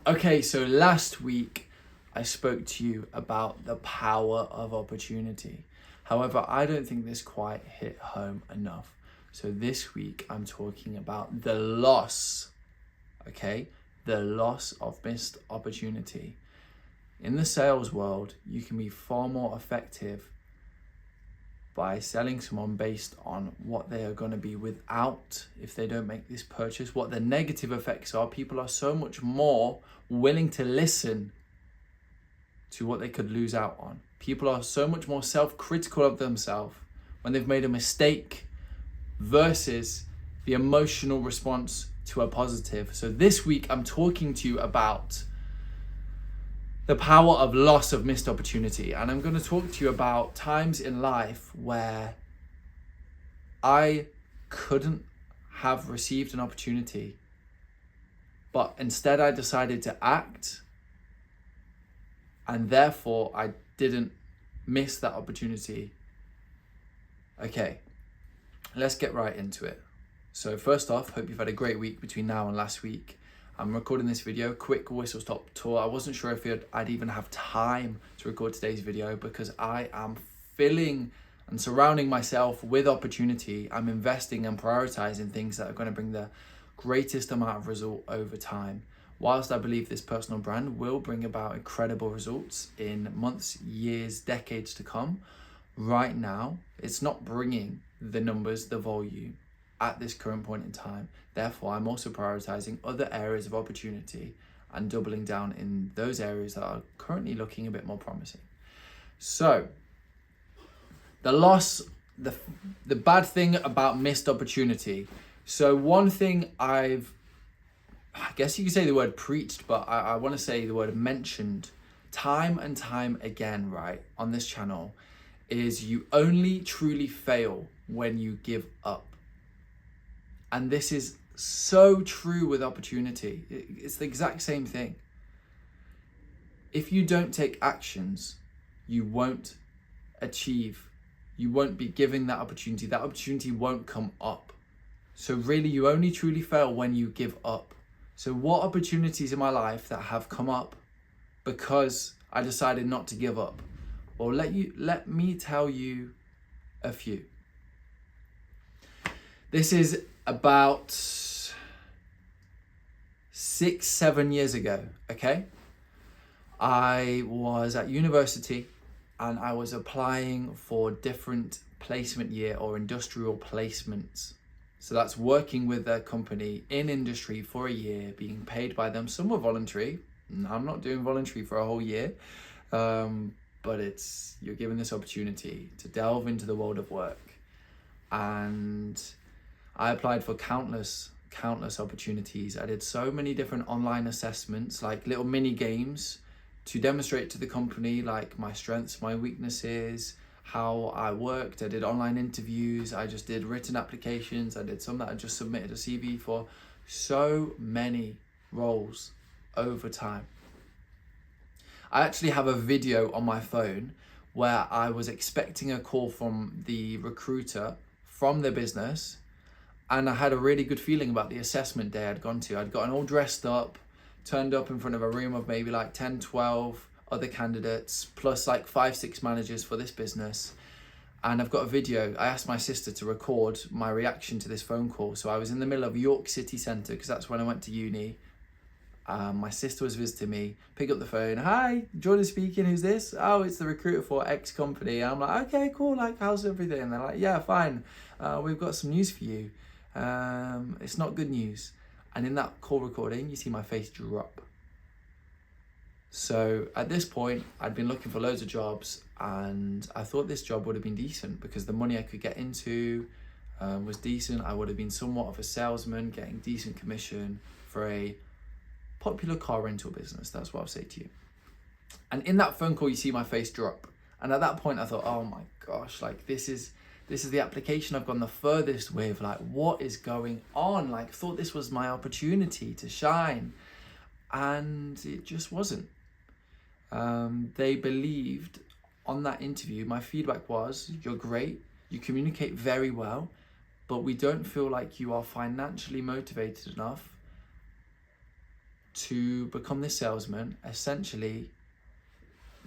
Okay, so last week I spoke to you about the power of opportunity. However, I don't think this quite hit home enough. So this week I'm talking about the loss, okay? The loss of missed opportunity. In the sales world, you can be far more effective by selling someone based on what they are going to be without if they don't make this purchase. What the negative effects are, people are so much more willing to listen to what they could lose out on. People are so much more self-critical of themselves when they've made a mistake versus the emotional response to a positive. So this week I'm talking to you about the power of loss of missed opportunity. And I'm going to talk to you about times in life where I couldn't have received an opportunity, but instead I decided to act, and therefore I didn't miss that opportunity. Okay, let's get right into it. So first off, hope you've had a great week between now and last week. I'm recording this video, quick whistle stop tour. I wasn't sure if I'd even have time to record today's video because I am filling and surrounding myself with opportunity. I'm investing and prioritizing things that are going to bring the greatest amount of result over time. Whilst I believe this personal brand will bring about incredible results in months, years, decades to come, right now, it's not bringing the numbers, the volume at this current point in time. Therefore, I'm also prioritizing other areas of opportunity and doubling down in those areas that are currently looking a bit more promising. So, the loss, the bad thing about missed opportunity. So one thing I guess you could say the word preached, but I want to say the word mentioned time and time again, right, on this channel, is you only truly fail when you give up. And this is so true with opportunity. It's the exact same thing. If you don't take actions, you won't achieve. You won't be given that opportunity. That opportunity won't come up. So really, you only truly fail when you give up. So what opportunities in my life that have come up because I decided not to give up? Well, let me tell you a few. This is about 6-7 years ago, okay? I was at university and I was applying for different placement year or industrial placements. So that's working with a company in industry for a year, being paid by them. Some were voluntary. I'm not doing voluntary for a whole year, but you're given this opportunity to delve into the world of work. And I applied for countless opportunities. I did so many different online assessments, like little mini games to demonstrate to the company like my strengths, my weaknesses, how I worked. I did online interviews. I just did written applications. I did some that I just submitted a CV for. So many roles over time. I actually have a video on my phone where I was expecting a call from the recruiter from the business, and I had a really good feeling about the assessment day I'd gone to. I'd gotten all dressed up, turned up in front of a room of maybe like 10, 12 other candidates, plus like 5-6 managers for this business. And I've got a video. I asked my sister to record my reaction to this phone call. So I was in the middle of York City Centre, because that's when I went to uni. My sister was visiting me, pick up the phone. Hi, Jordan speaking, who's this? Oh, it's the recruiter for X company. And I'm like, okay, cool, like, how's everything? And they're like, yeah, fine. We've got some news for you. It's not good news. And in that call recording, you see my face drop. So at this point, I'd been looking for loads of jobs, and I thought this job would have been decent because the money I could get into was decent. I would have been somewhat of a salesman, getting decent commission for a popular car rental business. That's what I'll say to you. And in that phone call, you see my face drop. And at that point, I thought, oh my gosh, like this is the application I've gone the furthest with. Like, what is going on? Like, thought this was my opportunity to shine, and it just wasn't. They believed on that interview, my feedback was, you're great, you communicate very well, but we don't feel like you are financially motivated enough to become this salesman. Essentially,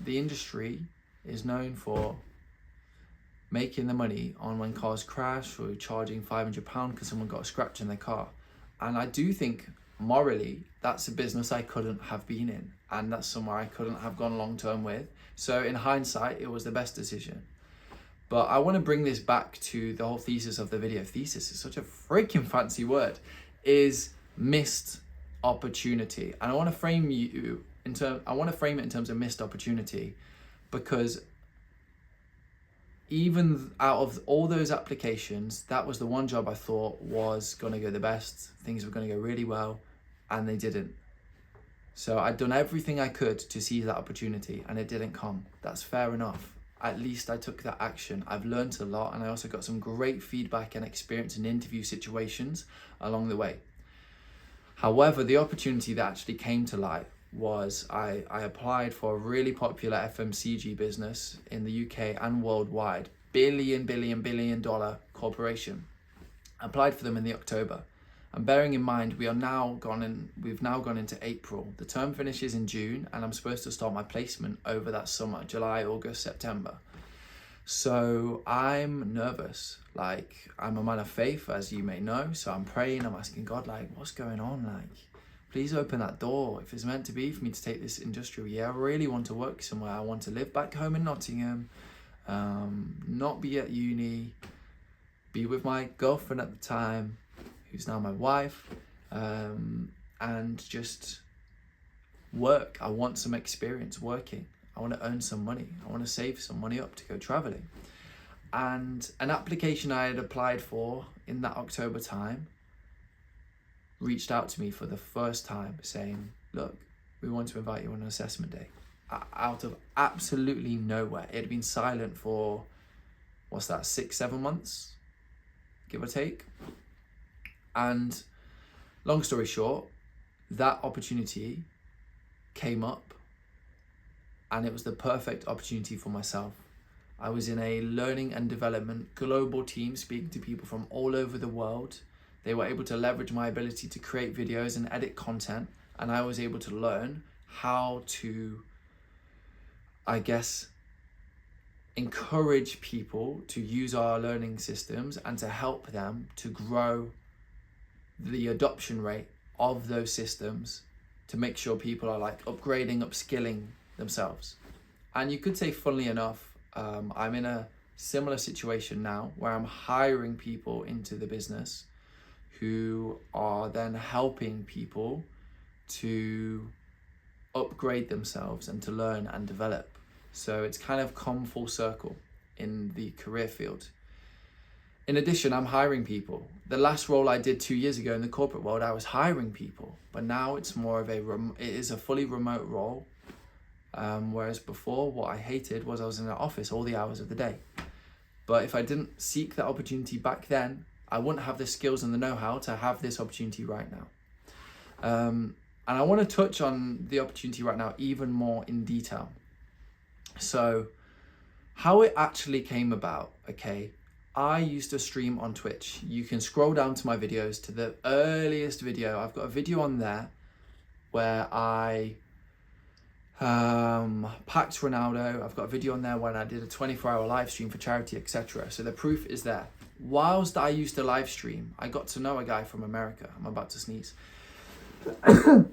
the industry is known for making the money on when cars crash or charging £500 because someone got a scratch in their car. And I do think morally that's a business I couldn't have been in, and that's somewhere I couldn't have gone long term with. So in hindsight, it was the best decision. But I want to bring this back to the whole thesis of the video. Thesis is such a freaking fancy word. Is missed opportunity. And I want to frame it in terms of missed opportunity, because even out of all those applications, that was the one job I thought was going to go the best. Things were going to go really well, and they didn't. So I'd done everything I could to seize that opportunity, and it didn't come. That's fair enough. At least I took that action. I've learned a lot, and I also got some great feedback and experience in interview situations along the way. However, the opportunity that actually came to light was I applied for a really popular FMCG business in the UK and worldwide, billion dollar corporation. I applied for them in the October. And bearing in mind, we've now gone into April. The term finishes in June, and I'm supposed to start my placement over that summer, July, August, September. So I'm nervous. Like, I'm a man of faith, as you may know. So I'm praying, I'm asking God, like, what's going on? Like, please open that door. If it's meant to be for me to take this industrial year, I really want to work somewhere. I want to live back home in Nottingham, not be at uni, be with my girlfriend at the time, who's now my wife, and just work. I want some experience working. I want to earn some money. I want to save some money up to go traveling. And an application I had applied for in that October time reached out to me for the first time saying, look, we want to invite you on an assessment day. Out of absolutely nowhere. It had been silent for, 6-7 months, give or take. And long story short, that opportunity came up, and it was the perfect opportunity for myself. I was in a learning and development global team speaking to people from all over the world. They were able to leverage my ability to create videos and edit content, and I was able to learn how to, I guess, encourage people to use our learning systems and to help them to grow the adoption rate of those systems, to make sure people are like upgrading, upskilling themselves. And you could say, funnily enough, I'm in a similar situation now where I'm hiring people into the business who are then helping people to upgrade themselves and to learn and develop. So it's kind of come full circle in the career field. In addition, I'm hiring people. The last role I did 2 years ago in the corporate world, I was hiring people, but now it's more of it is a fully remote role. Whereas before, what I hated was I was in an office all the hours of the day. But if I didn't seek that opportunity back then, I wouldn't have the skills and the know-how to have this opportunity right now. And I want to touch on the opportunity right now even more in detail. So how it actually came about, okay? I used to stream on Twitch. You can scroll down to my videos to the earliest video. I've got a video on there where I packed Ronaldo. I've got a video on there when I did a 24-hour live stream for charity, etc. So the proof is there. Whilst I used to live stream, I got to know a guy from America. I'm about to sneeze. I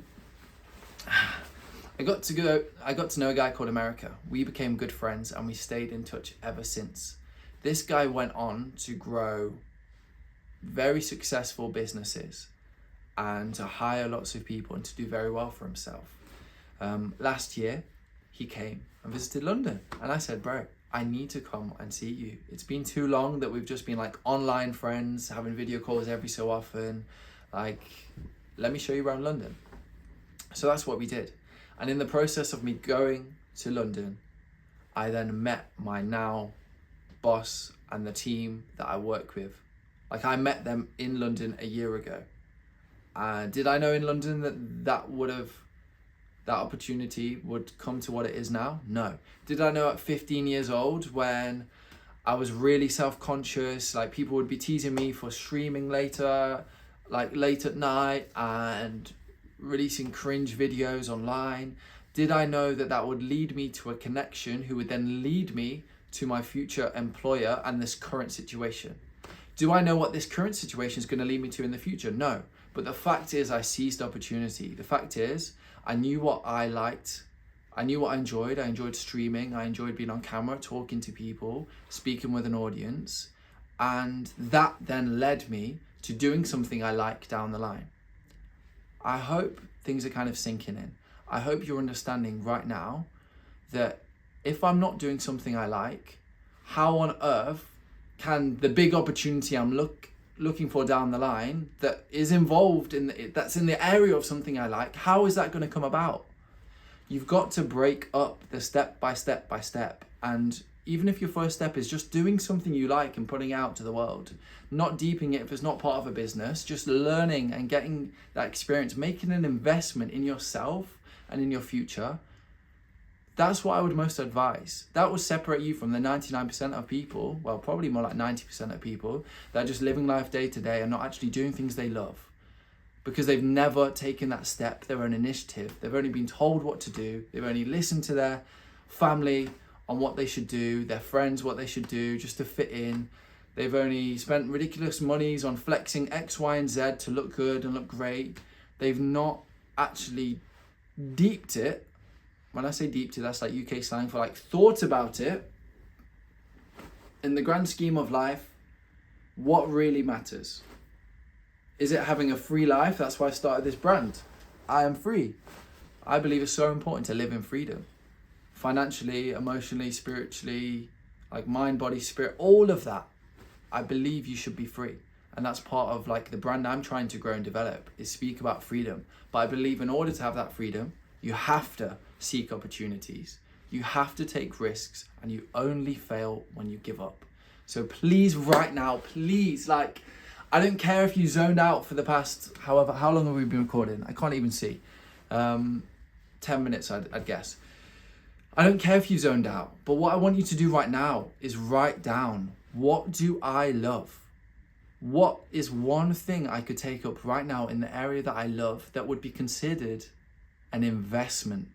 got to know a guy called America. We became good friends and we stayed in touch ever since. This guy went on to grow very successful businesses and to hire lots of people and to do very well for himself. Last year, he came and visited London, and I said, bro, I need to come and see you. It's been too long that we've just been like online friends, having video calls every so often. Like, let me show you around London. So that's what we did. And in the process of me going to London, I then met my now boss and the team that I work with. Like, I met them in London a year ago. Did I know in London that opportunity would come to what it is now? No. Did I know at 15 years old, when I was really self-conscious, like people would be teasing me for streaming later, like late at night, and releasing cringe videos online? Did I know that that would lead me to a connection who would then lead me to my future employer and this current situation? Do I know what this current situation is going to lead me to in the future? No. But the fact is, I seized opportunity. The fact is, I knew what I liked. I knew what I enjoyed. I enjoyed streaming. I enjoyed being on camera, talking to people, speaking with an audience. And that then led me to doing something I like down the line. I hope things are kind of sinking in. I hope you're understanding right now that if I'm not doing something I like, how on earth can the big opportunity I'm looking for down the line that is involved that's in the area of something I like, how is that going to come about? You've got to break up the step by step. And even if your first step is just doing something you like and putting it out to the world, not deeping it if it's not part of a business, just learning and getting that experience, making an investment in yourself and in your future, that's what I would most advise. That would separate you from the 99% of people, well, probably more like 90% of people, that are just living life day to day and not actually doing things they love. Because they've never taken that step, their own initiative. They've only been told what to do. They've only listened to their family on what they should do, their friends what they should do just to fit in. They've only spent ridiculous monies on flexing X, Y, and Z to look good and look great. They've not actually deeped it. When I say deeped it, that's like UK slang for like thought about it. In the grand scheme of life, what really matters? Is it having a free life? That's why I started this brand. I am free. I believe it's so important to live in freedom. Financially, emotionally, spiritually, like mind, body, spirit, all of that. I believe you should be free. And that's part of like the brand I'm trying to grow and develop, is speak about freedom. But I believe in order to have that freedom, you have to seek opportunities. You have to take risks, and you only fail when you give up. So please, right now, please, like, I don't care if you zoned out for the past, however, how long have we been recording? I can't even see. 10 minutes, I'd guess. I don't care if you zoned out, but what I want you to do right now is write down, what do I love? What is one thing I could take up right now in the area that I love that would be considered an investment?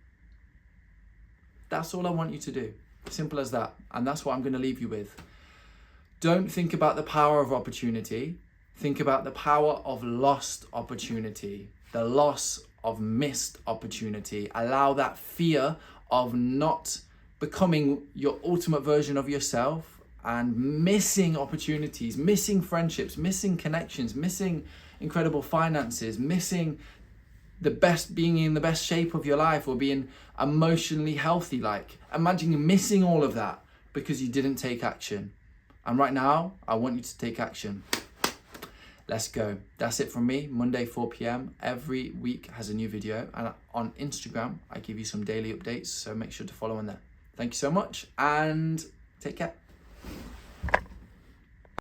That's all I want you to do. Simple as that. And that's what I'm going to leave you with. Don't think about the power of opportunity. Think about the power of lost opportunity, the loss of missed opportunity. Allow that fear of not becoming your ultimate version of yourself and missing opportunities, missing friendships, missing connections, missing incredible finances, missing the best, being in the best shape of your life or being emotionally healthy. Like, imagine you missing all of that because you didn't take action. And right now, I want you to take action. Let's go. That's it from me. Monday, 4 p.m. Every week has a new video. And on Instagram, I give you some daily updates. So make sure to follow on there. Thank you so much and take care.